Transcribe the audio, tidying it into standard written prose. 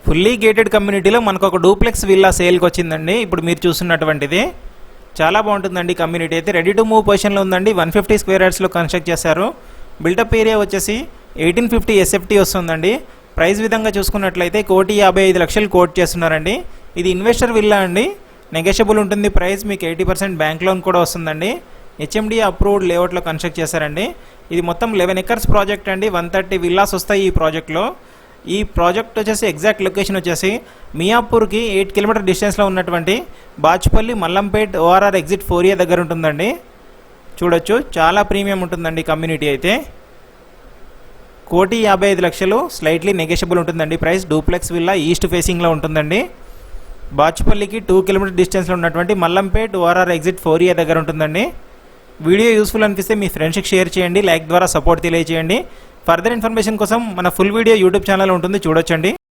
Fully gated కమ్యూనిటీలో మనకు ఒక డూప్లెక్స్ విల్లా సేల్కి వచ్చిందండి. ఇప్పుడు మీరు చూస్తున్నటువంటిది చాలా బాగుంటుందండి. కమ్యూనిటీ అయితే రెడీ టు మూవ్ పొజిషన్లో ఉందండి. 150 స్క్వేర్ యార్డ్స్లో కన్స్ట్రక్ట్ చేశారు. బిల్టప్ ఏరియా వచ్చేసి 1850 SFT వస్తుందండి. ప్రైస్ విధంగా చూసుకున్నట్లయితే 1,55,00,000 కోట్ చేస్తున్నారండి. ఇది ఇన్వెస్టర్ విల్లా అండి. నెగోషియబుల్ ఉంటుంది ప్రైస్. మీకు 80% బ్యాంక్ లోన్ కూడా వస్తుందండి. HMD అప్రూవ్డ్ లేఅవుట్లో కన్స్ట్రక్ట్ చేశారండి. ఇది మొత్తం 11 ఎకర్స్ ప్రాజెక్ట్ అండి. 130 విల్లాస్ వస్తాయి ఈ ప్రాజెక్ట్లో. ఈ ప్రాజెక్ట్ వచ్చేసి ఎగ్జాక్ట్ లొకేషన్ వచ్చేసి మియాపూర్కి 8 కిలోమీటర్ డిస్టెన్స్లో ఉన్నటువంటి Bachupally Mallampet ORR exit 4A దగ్గర ఉంటుందండి. చూడొచ్చు, చాలా ప్రీమియం ఉంటుందండి కమ్యూనిటీ అయితే. 1,55,00,000 స్లైట్లీ నెగోషియబుల్ ఉంటుందండి ప్రైస్. డూప్లెక్స్ విల్లా ఈస్ట్ ఫేసింగ్లో ఉంటుందండి. బాచుపల్లికి 2 కిలోమీటర్ డిస్టెన్స్లో ఉన్నటువంటి మల్లంపేట్ ORR ఎగ్జిట్ 4A దగ్గర ఉంటుందండి. వీడియో యూస్ఫుల్ అనిపిస్తే మీ ఫ్రెండ్స్కి షేర్ చేయండి. లైక్ ద్వారా సపోర్ట్ తెలియజేయండి. ఫర్దర్ ఇన్ఫర్మేషన్ కోసం మన ఫుల్ వీడియో యూట్యూబ్ ఛానల్ ఉంటుంది, చూడొచ్చండి.